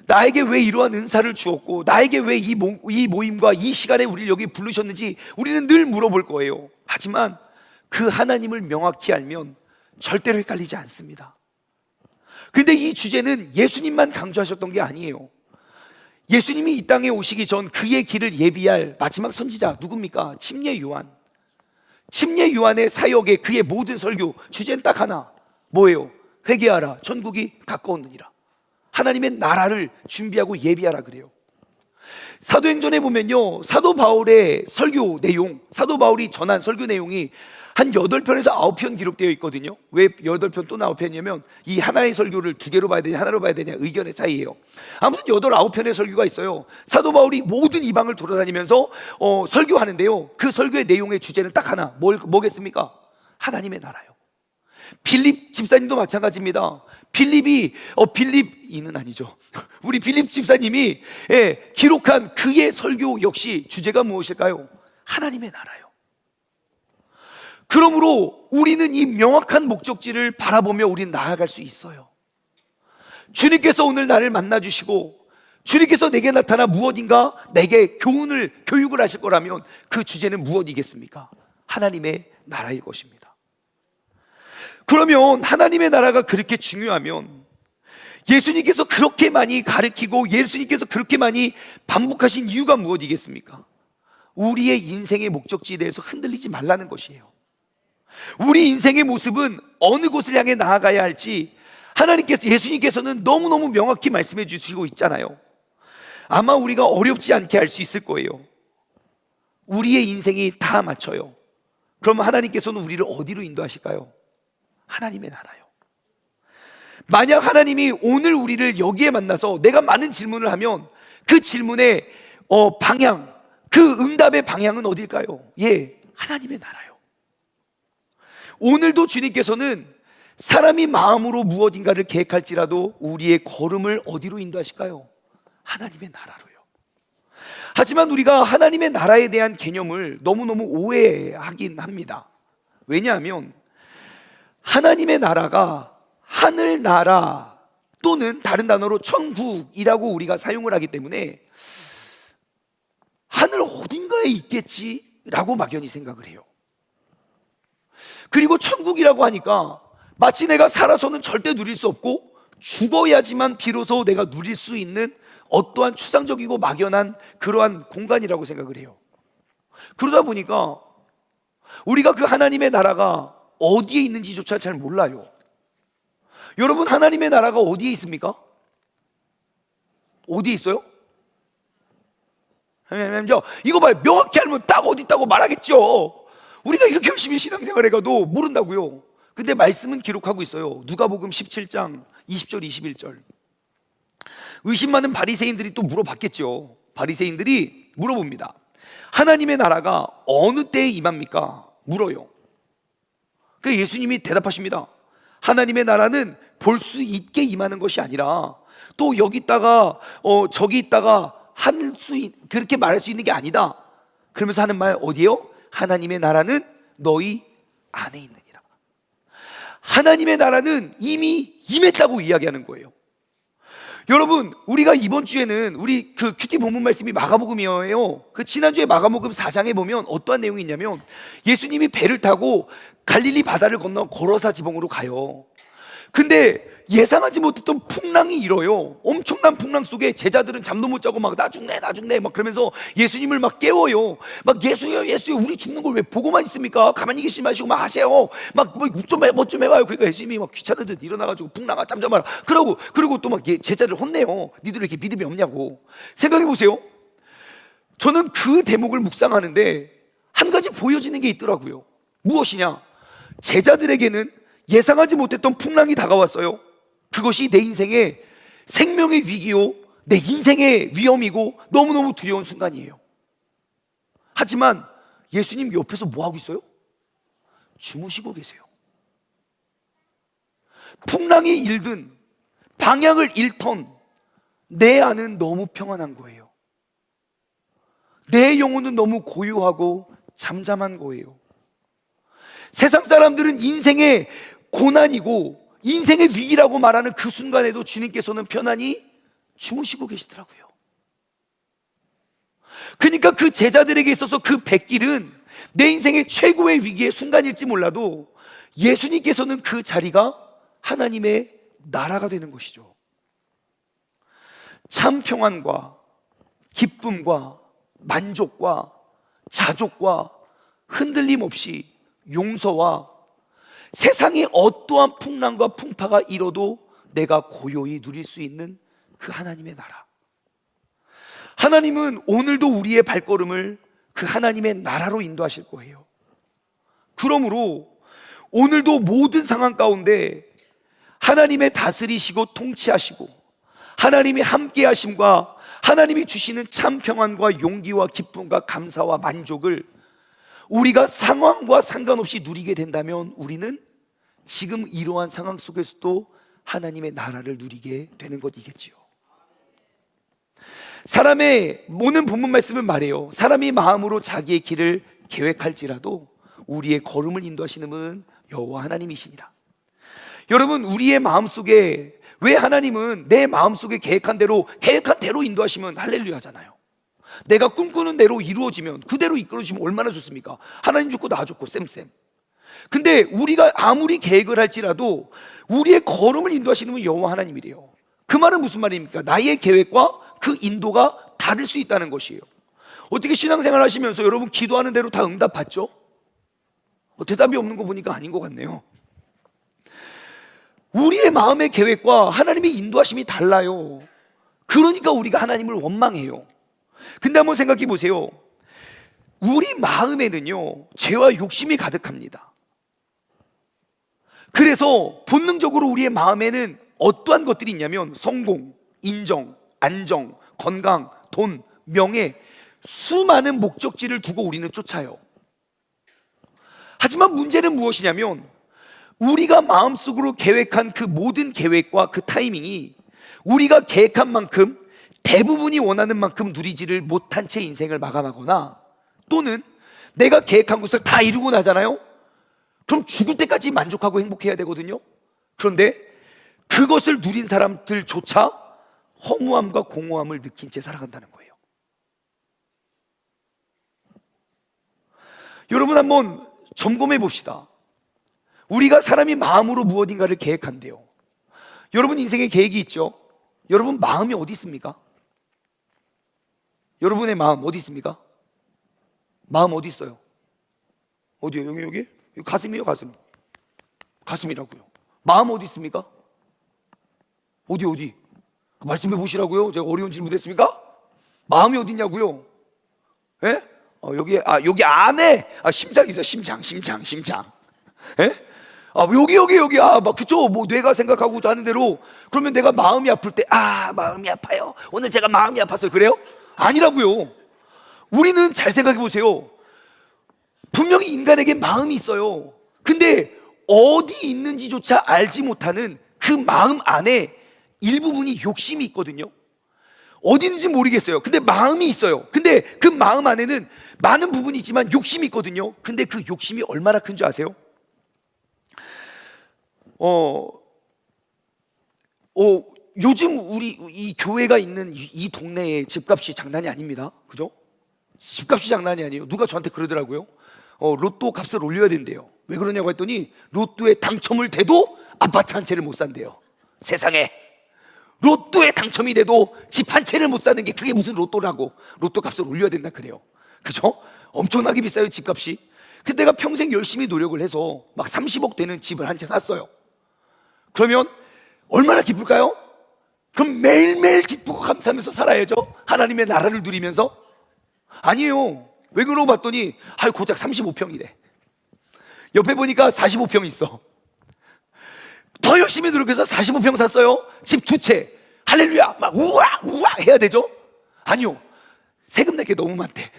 나에게 왜 이러한 은사를 주었고 나에게 왜 이 모임과 이 시간에 우리를 여기 부르셨는지 우리는 늘 물어볼 거예요. 하지만 그 하나님을 명확히 알면 절대로 헷갈리지 않습니다. 근데 이 주제는 예수님만 강조하셨던 게 아니에요. 예수님이 이 땅에 오시기 전 그의 길을 예비할 마지막 선지자 누굽니까? 침례 요한. 침례 요한의 사역에 그의 모든 설교 주제는 딱 하나, 뭐예요? 회개하라, 천국이 가까웠느니라. 하나님의 나라를 준비하고 예비하라 그래요. 사도행전에 보면요, 사도 바울의 설교 내용, 사도 바울이 전한 설교 내용이 한 8편에서 9편 기록되어 있거든요. 왜 8편 또 9편이냐면 이 하나의 설교를 2개로 봐야 되냐 하나로 봐야 되냐 의견의 차이예요. 아무튼 8, 9편의 설교가 있어요. 사도 바울이 모든 이방을 돌아다니면서 설교하는데요, 그 설교의 내용의 주제는 딱 하나, 뭐겠습니까? 하나님의 나라요. 빌립 집사님도 마찬가지입니다. 빌립이는 아니죠. 우리 빌립 집사님이 기록한 그의 설교 역시 주제가 무엇일까요? 하나님의 나라요. 그러므로 우리는 이 명확한 목적지를 바라보며 우리는 나아갈 수 있어요. 주님께서 오늘 나를 만나주시고 주님께서 내게 나타나 무엇인가 내게 교육을 하실 거라면 그 주제는 무엇이겠습니까? 하나님의 나라일 것입니다. 그러면 하나님의 나라가 그렇게 중요하면 예수님께서 그렇게 많이 가르치고 예수님께서 그렇게 많이 반복하신 이유가 무엇이겠습니까? 우리의 인생의 목적지에 대해서 흔들리지 말라는 것이에요. 우리 인생의 모습은 어느 곳을 향해 나아가야 할지 예수님께서는 너무너무 명확히 말씀해 주시고 있잖아요. 아마 우리가 어렵지 않게 할 수 있을 거예요. 우리의 인생이 다 맞춰요. 그러면 하나님께서는 우리를 어디로 인도하실까요? 하나님의 나라요. 만약 하나님이 오늘 우리를 여기에 만나서 내가 많은 질문을 하면 그 질문의 방향, 그 응답의 방향은 어딜까요? 하나님의 나라요. 오늘도 주님께서는 사람이 마음으로 무엇인가를 계획할지라도 우리의 걸음을 어디로 인도하실까요? 하나님의 나라로요. 하지만 우리가 하나님의 나라에 대한 개념을 너무너무 오해하긴 합니다. 왜냐하면 하나님의 나라가 하늘나라 또는 다른 단어로 천국이라고 우리가 사용을 하기 때문에 하늘 어딘가에 있겠지라고 막연히 생각을 해요. 그리고 천국이라고 하니까 마치 내가 살아서는 절대 누릴 수 없고 죽어야지만 비로소 내가 누릴 수 있는 어떠한 추상적이고 막연한 그러한 공간이라고 생각을 해요. 그러다 보니까 우리가 그 하나님의 나라가 어디에 있는지조차 잘 몰라요. 여러분, 하나님의 나라가 어디에 있습니까? 어디에 있어요? 이거 봐요. 명확히 알면 딱 어디 있다고 말하겠죠. 우리가 이렇게 열심히 신앙생활 해가도 모른다고요. 근데 말씀은 기록하고 있어요. 누가복음 17장 20절 21절. 의심 많은 바리새인들이 또 물어봤겠죠. 바리새인들이 물어봅니다. 하나님의 나라가 어느 때에 임합니까? 물어요. 그 예수님이 대답하십니다. 하나님의 나라는 볼 수 있게 임하는 것이 아니라 또 여기 있다가 저기 있다가 그렇게 말할 수 있는 게 아니다. 그러면서 하는 말 어디요? 하나님의 나라는 너희 안에 있느니라. 하나님의 나라는 이미 임했다고 이야기하는 거예요. 여러분, 우리가 이번 주에는 우리 그 큐티 본문 말씀이 마가복음이에요. 그 지난주에 마가복음 4장에 보면 어떠한 내용이 있냐면 예수님이 배를 타고 갈릴리 바다를 건너 고라사 지방으로 가요. 근데 예상하지 못했던 풍랑이 일어요. 엄청난 풍랑 속에 제자들은 잠도 못 자고 막 나 죽네 막 그러면서 예수님을 막 깨워요. 막 예수요 우리 죽는 걸 왜 보고만 있습니까? 가만히 계시지 마시고 막 하세요. 막 뭐 좀 해봐요. 그러니까 예수님이 막 귀찮은 듯 일어나가지고 풍랑아 잠 좀 마라. 그러고 또 막 제자를 혼내요. 니들 왜 이렇게 믿음이 없냐고. 생각해 보세요. 저는 그 대목을 묵상하는데 한 가지 보여지는 게 있더라고요. 무엇이냐? 제자들에게는 예상하지 못했던 풍랑이 다가왔어요. 그것이 내 인생의 생명의 위기요, 내 인생의 위험이고 너무너무 두려운 순간이에요. 하지만 예수님 옆에서 뭐하고 있어요? 주무시고 계세요. 풍랑이 일든 방향을 잃던 내 안은 너무 평안한 거예요. 내 영혼은 너무 고요하고 잠잠한 거예요. 세상 사람들은 인생의 고난이고 인생의 위기라고 말하는 그 순간에도 주님께서는 편안히 주무시고 계시더라고요. 그러니까 그 제자들에게 있어서 그 뱃길은 내 인생의 최고의 위기의 순간일지 몰라도 예수님께서는 그 자리가 하나님의 나라가 되는 것이죠. 참 평안과 기쁨과 만족과 자족과 흔들림 없이 용서와 세상의 어떠한 풍랑과 풍파가 일어도 내가 고요히 누릴 수 있는 그 하나님의 나라. 하나님은 오늘도 우리의 발걸음을 그 하나님의 나라로 인도하실 거예요. 그러므로 오늘도 모든 상황 가운데 하나님의 다스리시고 통치하시고 하나님의 함께 하심과 하나님이 주시는 참 평안과 용기와 기쁨과 감사와 만족을 우리가 상황과 상관없이 누리게 된다면 우리는 지금 이러한 상황 속에서도 하나님의 나라를 누리게 되는 것이겠지요. 사람의 오늘 본문 말씀은 말해요. 사람이 마음으로 자기의 길을 계획할지라도 우리의 걸음을 인도하시는 분은 여호와 하나님이시니라. 여러분, 우리의 마음속에 왜 하나님은 내 마음속에 계획한 대로 인도하시면 할렐루야잖아요. 내가 꿈꾸는 대로 이루어지면 그대로 이끌어지면 얼마나 좋습니까? 하나님 좋고 나 좋고 쌤쌤. 근데 우리가 아무리 계획을 할지라도 우리의 걸음을 인도하시는 분은 여호와 하나님이래요. 그 말은 무슨 말입니까? 나의 계획과 그 인도가 다를 수 있다는 것이에요. 어떻게 신앙생활 하시면서 여러분 기도하는 대로 다 응답 받죠? 대답이 없는 거 보니까 아닌 것 같네요. 우리의 마음의 계획과 하나님의 인도하심이 달라요. 그러니까 우리가 하나님을 원망해요. 근데 한번 생각해 보세요. 우리 마음에는요, 죄와 욕심이 가득합니다. 그래서 본능적으로 우리의 마음에는 어떠한 것들이 있냐면 성공, 인정, 안정, 건강, 돈, 명예, 수많은 목적지를 두고 우리는 쫓아요. 하지만 문제는 무엇이냐면 우리가 마음속으로 계획한 그 모든 계획과 그 타이밍이 우리가 계획한 만큼 대부분이 원하는 만큼 누리지를 못한 채 인생을 마감하거나 또는 내가 계획한 것을 다 이루고 나잖아요. 그럼 죽을 때까지 만족하고 행복해야 되거든요. 그런데 그것을 누린 사람들조차 허무함과 공허함을 느낀 채 살아간다는 거예요. 여러분 한번 점검해 봅시다. 우리가 사람이 마음으로 무엇인가를 계획한대요. 여러분 인생에 계획이 있죠? 여러분 마음이 어디 있습니까? 여러분의 마음 어디 있습니까? 마음 어디 있어요? 어디요? 여기? 가슴이요, 가슴. 가슴이라고요. 마음 어디 있습니까? 어디? 말씀해 보시라고요. 제가 어려운 질문 됐습니까? 마음이 어디 있냐고요? 예? 여기 안에 심장이 있어요. 심장. 예? 여기. 그쵸. 뇌가 생각하고 하는 대로. 그러면 내가 마음이 아플 때, 마음이 아파요. 오늘 제가 마음이 아파서 그래요? 아니라고요. 우리는 잘 생각해 보세요. 분명히 인간에게 마음이 있어요. 근데 어디 있는지조차 알지 못하는 그 마음 안에 일부분이 욕심이 있거든요. 어디 있는지 모르겠어요. 근데 마음이 있어요. 근데 그 마음 안에는 많은 부분이 있지만 욕심이 있거든요. 근데 그 욕심이 얼마나 큰 줄 아세요? 요즘 우리 이 교회가 있는 이 동네의 집값이 장난이 아닙니다. 그죠? 집값이 장난이 아니에요. 누가 저한테 그러더라고요. 로또 값을 올려야 된대요. 왜 그러냐고 했더니 로또에 당첨을 돼도 아파트 한 채를 못 산대요. 세상에 로또에 당첨이 돼도 집 한 채를 못 사는 게 그게 무슨 로또라고. 로또 값을 올려야 된다 그래요. 그죠? 엄청나게 비싸요, 집값이. 그래서 내가 평생 열심히 노력을 해서 막 30억 되는 집을 한 채 샀어요. 그러면 얼마나 기쁠까요? 그럼 매일매일 기쁘고 감사하면서 살아야죠. 하나님의 나라를 누리면서. 아니에요. 왜 그러고 봤더니 고작 35평이래. 옆에 보니까 45평 있어. 더 열심히 노력해서 45평 샀어요. 집 2채. 할렐루야. 막 우와 해야 되죠? 아니요. 세금 낼 게 너무 많대.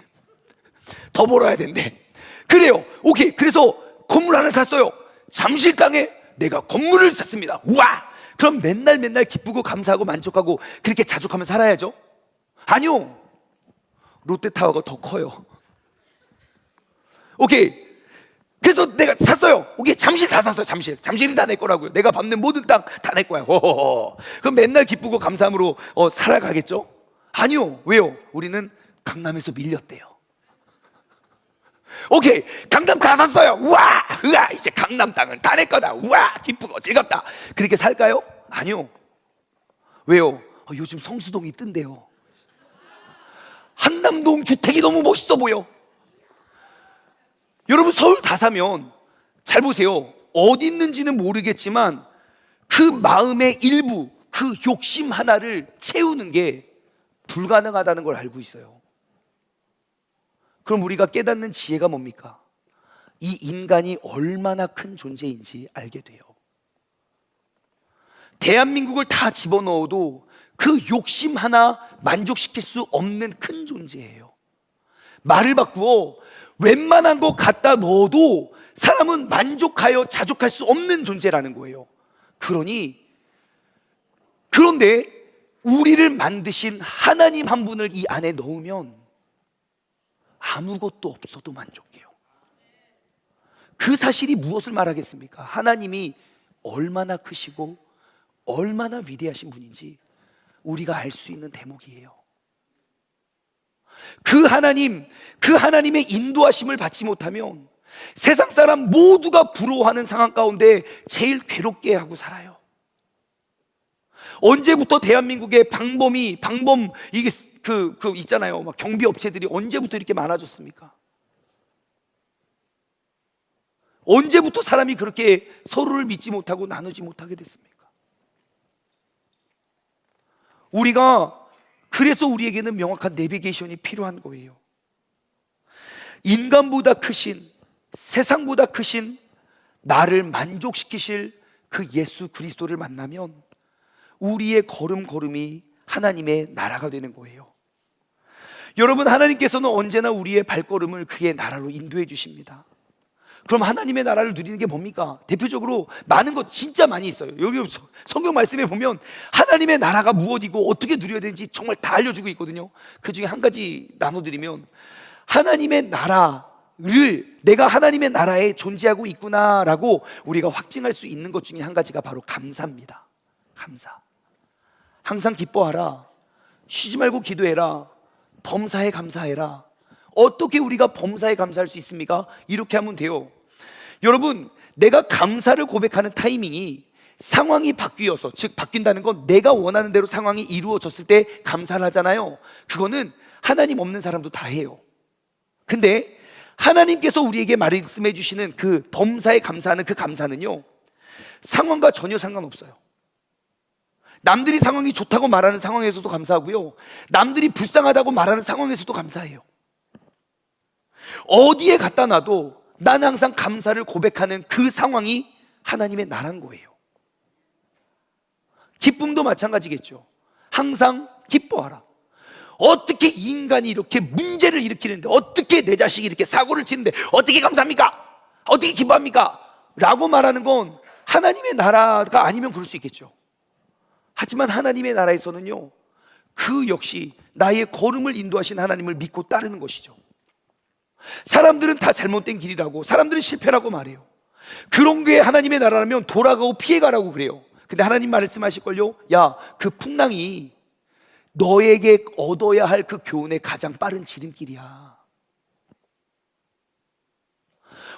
더 벌어야 된대. 그래요. 오케이. 그래서 건물 하나 샀어요. 잠실땅에 내가 건물을 샀습니다. 우와. 그럼 맨날 기쁘고 감사하고 만족하고 그렇게 자족하며 살아야죠? 아니요. 롯데타워가 더 커요. 오케이. 그래서 내가 샀어요. 오케이. 잠실 다 샀어요. 잠실이 다 내 거라고요. 내가 밟는 모든 땅 다 내 거야. 호호호. 그럼 맨날 기쁘고 감사함으로 살아가겠죠? 아니요. 왜요? 우리는 강남에서 밀렸대요. 오케이. 강남 다 샀어요. 우와 이제 강남 땅은 다 내 거다. 우와 기쁘고 즐겁다. 그렇게 살까요? 아니요. 왜요? 요즘 성수동이 뜬대요. 한남동 주택이 너무 멋있어 보여. 여러분 서울 다 사면 잘 보세요. 어디 있는지는 모르겠지만 그 마음의 일부, 그 욕심 하나를 채우는 게 불가능하다는 걸 알고 있어요. 그럼 우리가 깨닫는 지혜가 뭡니까? 이 인간이 얼마나 큰 존재인지 알게 돼요. 대한민국을 다 집어넣어도 그 욕심 하나 만족시킬 수 없는 큰 존재예요. 말을 바꾸어 웬만한 거 갖다 넣어도 사람은 만족하여 자족할 수 없는 존재라는 거예요. 그런데 우리를 만드신 하나님 한 분을 이 안에 넣으면 아무것도 없어도 만족해요. 그 사실이 무엇을 말하겠습니까? 하나님이 얼마나 크시고 얼마나 위대하신 분인지 우리가 알 수 있는 대목이에요. 그 하나님의 인도하심을 받지 못하면 세상 사람 모두가 부러워하는 상황 가운데 제일 괴롭게 하고 살아요. 언제부터 대한민국의 방범 이게 있잖아요. 막 경비 업체들이 언제부터 이렇게 많아졌습니까? 언제부터 사람이 그렇게 서로를 믿지 못하고 나누지 못하게 됐습니까? 그래서 우리에게는 명확한 내비게이션이 필요한 거예요. 인간보다 크신, 세상보다 크신 나를 만족시키실 그 예수 그리스도를 만나면 우리의 걸음걸음이 하나님의 나라가 되는 거예요. 여러분, 하나님께서는 언제나 우리의 발걸음을 그의 나라로 인도해 주십니다. 그럼 하나님의 나라를 누리는 게 뭡니까? 대표적으로 많은 것 진짜 많이 있어요. 여기 성경 말씀에 보면 하나님의 나라가 무엇이고 어떻게 누려야 되는지 정말 다 알려주고 있거든요. 그 중에 한 가지 나눠드리면, 하나님의 나라를 내가 하나님의 나라에 존재하고 있구나라고 우리가 확증할 수 있는 것 중에 한 가지가 바로 감사입니다. 감사. 항상 기뻐하라, 쉬지 말고 기도해라, 범사에 감사해라. 어떻게 우리가 범사에 감사할 수 있습니까? 이렇게 하면 돼요. 여러분, 내가 감사를 고백하는 타이밍이 상황이 바뀌어서, 즉 바뀐다는 건 내가 원하는 대로 상황이 이루어졌을 때 감사를 하잖아요. 그거는 하나님 없는 사람도 다 해요. 근데 하나님께서 우리에게 말씀해 주시는 그 범사에 감사하는 그 감사는요, 상황과 전혀 상관없어요. 남들이 상황이 좋다고 말하는 상황에서도 감사하고요, 남들이 불쌍하다고 말하는 상황에서도 감사해요. 어디에 갖다 놔도 나는 항상 감사를 고백하는 그 상황이 하나님의 나라인 거예요. 기쁨도 마찬가지겠죠. 항상 기뻐하라. 어떻게 인간이 이렇게 문제를 일으키는데, 어떻게 내 자식이 이렇게 사고를 치는데 어떻게 감사합니까? 어떻게 기뻐합니까? 라고 말하는 건 하나님의 나라가 아니면 그럴 수 있겠죠. 하지만 하나님의 나라에서는요, 그 역시 나의 걸음을 인도하신 하나님을 믿고 따르는 것이죠. 사람들은 다 잘못된 길이라고, 사람들은 실패라고 말해요. 그런 게 하나님의 나라라면 돌아가고 피해가라고 그래요. 근데 하나님 말씀하실걸요, 야, 그 풍랑이 너에게 얻어야 할 그 교훈의 가장 빠른 지름길이야.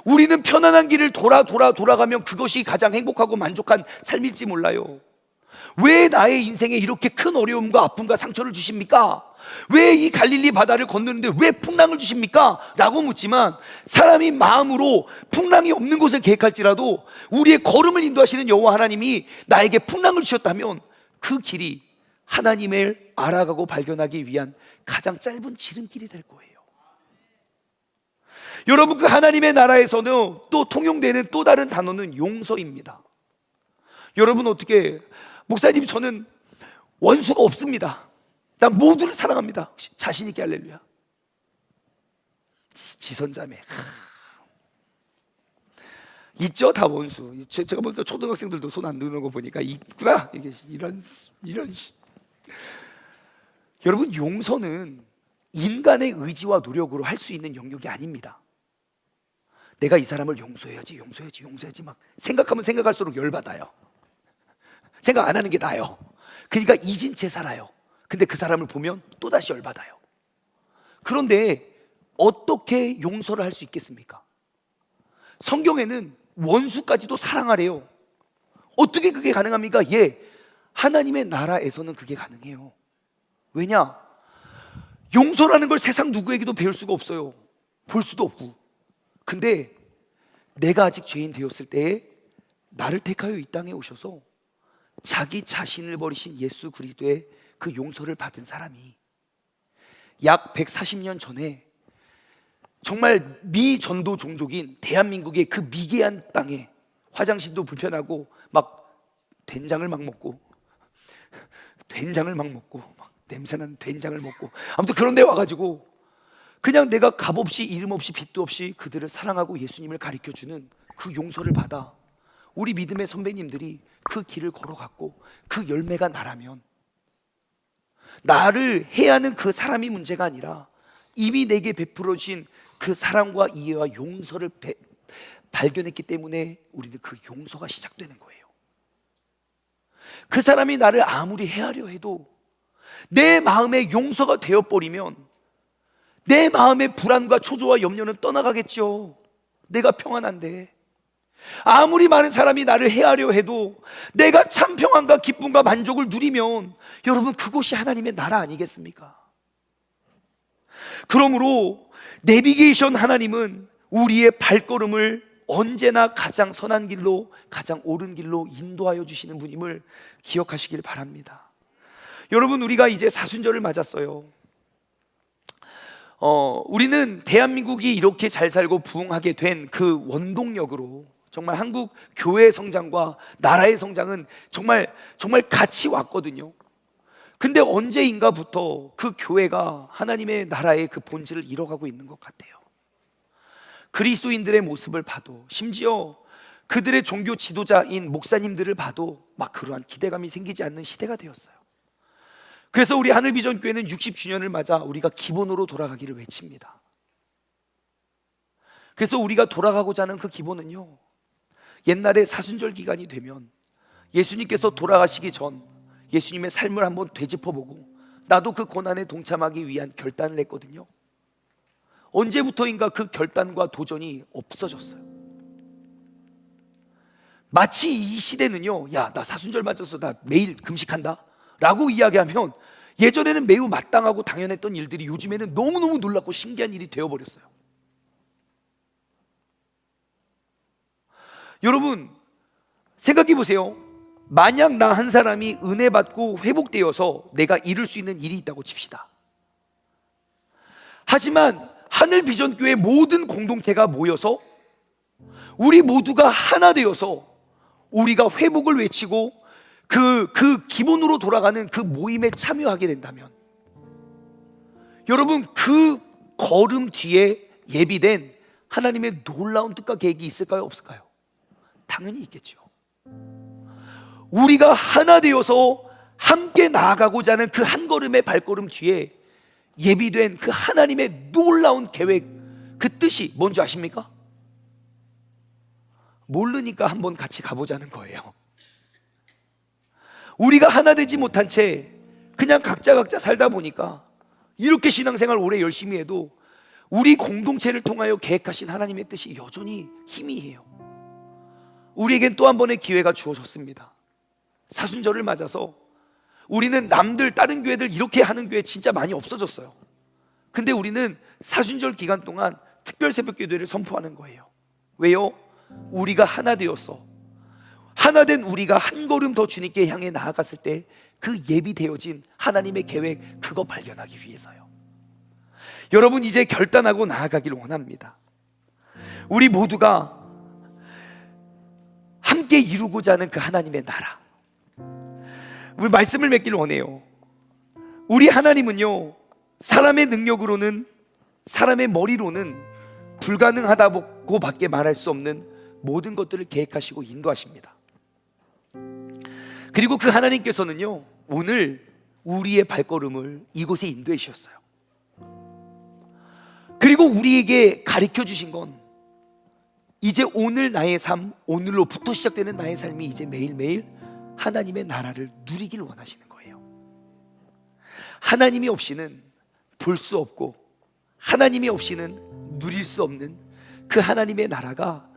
우리는 편안한 길을 돌아가면 그것이 가장 행복하고 만족한 삶일지 몰라요. 왜 나의 인생에 이렇게 큰 어려움과 아픔과 상처를 주십니까? 왜 이 갈릴리 바다를 건너는데 왜 풍랑을 주십니까? 라고 묻지만, 사람이 마음으로 풍랑이 없는 곳을 계획할지라도 우리의 걸음을 인도하시는 여호와 하나님이 나에게 풍랑을 주셨다면 그 길이 하나님을 알아가고 발견하기 위한 가장 짧은 지름길이 될 거예요. 여러분, 그 하나님의 나라에서는 또 통용되는 또 다른 단어는 용서입니다. 여러분, 어떻게, 목사님 저는 원수가 없습니다, 난 모두를 사랑합니다. 자신 있게 할렐루야. 지선자매 있죠, 다 원수. 제가 보니까 초등학생들도 손 안 드는 거 보니까 있구나. 이게 이런 여러분, 용서는 인간의 의지와 노력으로 할 수 있는 영역이 아닙니다. 내가 이 사람을 용서해야지 막 생각하면 생각할수록 열받아요. 생각 안 하는 게 나아요. 그러니까 잊은 채 살아요. 근데 그 사람을 보면 또다시 열받아요. 그런데 어떻게 용서를 할 수 있겠습니까? 성경에는 원수까지도 사랑하래요. 어떻게 그게 가능합니까? 하나님의 나라에서는 그게 가능해요. 왜냐? 용서라는 걸 세상 누구에게도 배울 수가 없어요. 볼 수도 없고. 근데 내가 아직 죄인 되었을 때에 나를 택하여 이 땅에 오셔서 자기 자신을 버리신 예수 그리스도의 그 용서를 받은 사람이 약 140년 전에 정말 미전도 종족인 대한민국의 그 미개한 땅에 화장실도 불편하고 막 된장을 막 먹고 막 냄새나는 된장을 먹고 아무튼 그런 데 와가지고 그냥 내가 값없이 이름 없이 빚도 없이 그들을 사랑하고 예수님을 가르쳐주는 그 용서를 받아 우리 믿음의 선배님들이 그 길을 걸어갔고 그 열매가 나라면 나를 해하는 그 사람이 문제가 아니라 이미 내게 베풀어 주신 그 사랑과 이해와 용서를 발견했기 때문에 우리는 그 용서가 시작되는 거예요. 그 사람이 나를 아무리 해하려 해도 내 마음에 용서가 되어버리면 내 마음의 불안과 초조와 염려는 떠나가겠죠. 내가 평안한데. 아무리 많은 사람이 나를 해하려 해도 내가 참 평안과 기쁨과 만족을 누리면 여러분 그곳이 하나님의 나라 아니겠습니까? 그러므로 내비게이션 하나님은 우리의 발걸음을 언제나 가장 선한 길로, 가장 옳은 길로 인도하여 주시는 분임을 기억하시길 바랍니다. 여러분, 우리가 이제 사순절을 맞았어요. 우리는 대한민국이 이렇게 잘 살고 부흥하게 된 그 원동력으로 정말 한국 교회의 성장과 나라의 성장은 정말 같이 왔거든요. 근데 언제인가부터 그 교회가 하나님의 나라의 그 본질을 잃어가고 있는 것 같아요. 그리스도인들의 모습을 봐도, 심지어 그들의 종교 지도자인 목사님들을 봐도 막 그러한 기대감이 생기지 않는 시대가 되었어요. 그래서 우리 하늘비전교회는 60주년을 맞아 우리가 기본으로 돌아가기를 외칩니다. 그래서 우리가 돌아가고자 하는 그 기본은요, 옛날에 사순절 기간이 되면 예수님께서 돌아가시기 전 예수님의 삶을 한번 되짚어보고 나도 그 고난에 동참하기 위한 결단을 했거든요. 언제부터인가 그 결단과 도전이 없어졌어요. 마치 이 시대는요, 야, 나 사순절 맞아서 나 매일 금식한다 라고 이야기하면 예전에는 매우 마땅하고 당연했던 일들이 요즘에는 너무너무 놀랍고 신기한 일이 되어버렸어요. 여러분, 생각해 보세요. 만약 나 한 사람이 은혜 받고 회복되어서 내가 이룰 수 있는 일이 있다고 칩시다. 하지만 하늘비전교회 모든 공동체가 모여서 우리 모두가 하나 되어서 우리가 회복을 외치고 그 기본으로 돌아가는 그 모임에 참여하게 된다면, 여러분, 그 걸음 뒤에 예비된 하나님의 놀라운 뜻과 계획이 있을까요, 없을까요? 당연히 있겠죠. 우리가 하나 되어서 함께 나아가고자 하는 그 한 걸음의 발걸음 뒤에 예비된 그 하나님의 놀라운 계획, 그 뜻이 뭔지 아십니까? 모르니까 한번 같이 가보자는 거예요. 우리가 하나 되지 못한 채 그냥 각자 살다 보니까 이렇게 신앙생활 오래 열심히 해도 우리 공동체를 통하여 계획하신 하나님의 뜻이 여전히 희미해요. 우리에겐 또 한 번의 기회가 주어졌습니다. 사순절을 맞아서 우리는 남들 다른 교회들 이렇게 하는 교회 진짜 많이 없어졌어요. 근데 우리는 사순절 기간 동안 특별 새벽 기도회를 선포하는 거예요. 왜요? 우리가 하나 되었어. 하나 된 우리가 한 걸음 더 주님께 향해 나아갔을 때 그 예비되어진 하나님의 계획, 그거 발견하기 위해서요. 여러분, 이제 결단하고 나아가길 원합니다. 우리 모두가 함께 이루고자 하는 그 하나님의 나라, 우리 말씀을 맺기를 원해요. 우리 하나님은요, 사람의 능력으로는, 사람의 머리로는 불가능하다고 밖에 말할 수 없는 모든 것들을 계획하시고 인도하십니다. 그리고 그 하나님께서는요, 오늘 우리의 발걸음을 이곳에 인도해 주셨어요. 그리고 우리에게 가르쳐 주신 건 이제 오늘 나의 삶, 오늘로부터 시작되는 나의 삶이 이제 매일매일 하나님의 나라를 누리길 원하시는 거예요. 하나님이 없이는 볼 수 없고 하나님이 없이는 누릴 수 없는 그 하나님의 나라가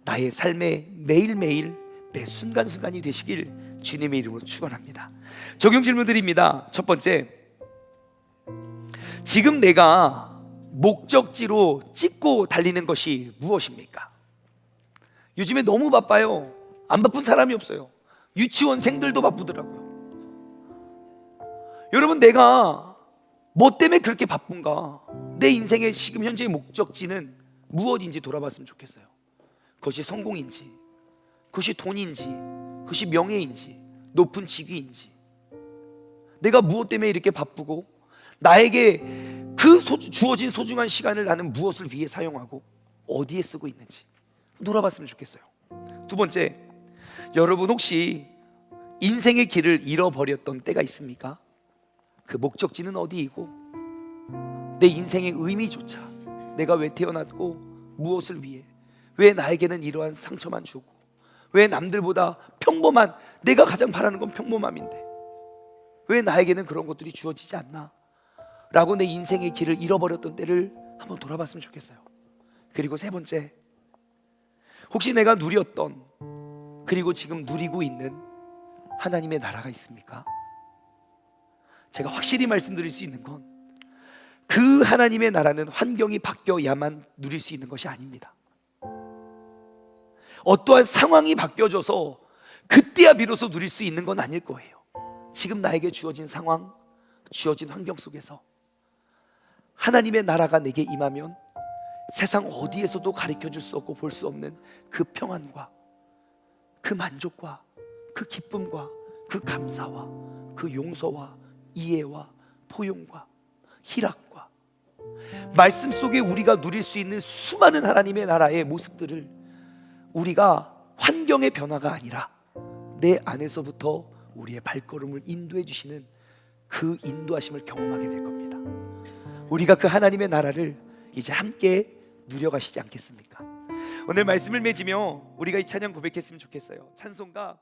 나의 삶의 매일매일 매 순간순간이 되시길 주님의 이름으로 축원합니다. 적용 질문 드립니다. 첫 번째, 지금 내가 목적지로 찍고 달리는 것이 무엇입니까? 요즘에 너무 바빠요. 안 바쁜 사람이 없어요. 유치원생들도 바쁘더라고요. 여러분, 내가 뭐 때문에 그렇게 바쁜가? 내 인생의 지금 현재의 목적지는 무엇인지 돌아봤으면 좋겠어요. 그것이 성공인지, 그것이 돈인지, 그것이 명예인지, 높은 직위인지, 내가 무엇 때문에 이렇게 바쁘고, 나에게 그 주어진 소중한 시간을 나는 무엇을 위해 사용하고 어디에 쓰고 있는지 돌아봤으면 좋겠어요. 두 번째, 여러분 혹시 인생의 길을 잃어버렸던 때가 있습니까? 그 목적지는 어디이고 내 인생의 의미조차, 내가 왜 태어났고 무엇을 위해, 왜 나에게는 이러한 상처만 주고, 왜 남들보다 평범한, 내가 가장 바라는 건 평범함인데 왜 나에게는 그런 것들이 주어지지 않나? 라고 내 인생의 길을 잃어버렸던 때를 한번 돌아봤으면 좋겠어요. 그리고 세 번째, 혹시 내가 누렸던, 그리고 지금 누리고 있는 하나님의 나라가 있습니까? 제가 확실히 말씀드릴 수 있는 건, 그 하나님의 나라는 환경이 바뀌어야만 누릴 수 있는 것이 아닙니다. 어떠한 상황이 바뀌어져서 그때야 비로소 누릴 수 있는 건 아닐 거예요. 지금 나에게 주어진 상황, 주어진 환경 속에서 하나님의 나라가 내게 임하면 세상 어디에서도 가르쳐줄 수 없고 볼 수 없는 그 평안과 그 만족과 그 기쁨과 그 감사와 그 용서와 이해와 포용과 희락과 말씀 속에 우리가 누릴 수 있는 수많은 하나님의 나라의 모습들을 우리가 환경의 변화가 아니라 내 안에서부터 우리의 발걸음을 인도해 주시는 그 인도하심을 경험하게 될 겁니다. 우리가 그 하나님의 나라를 이제 함께 누려가시지 않겠습니까? 오늘 말씀을 맺으며 우리가 이 찬양 고백했으면 좋겠어요. 찬송가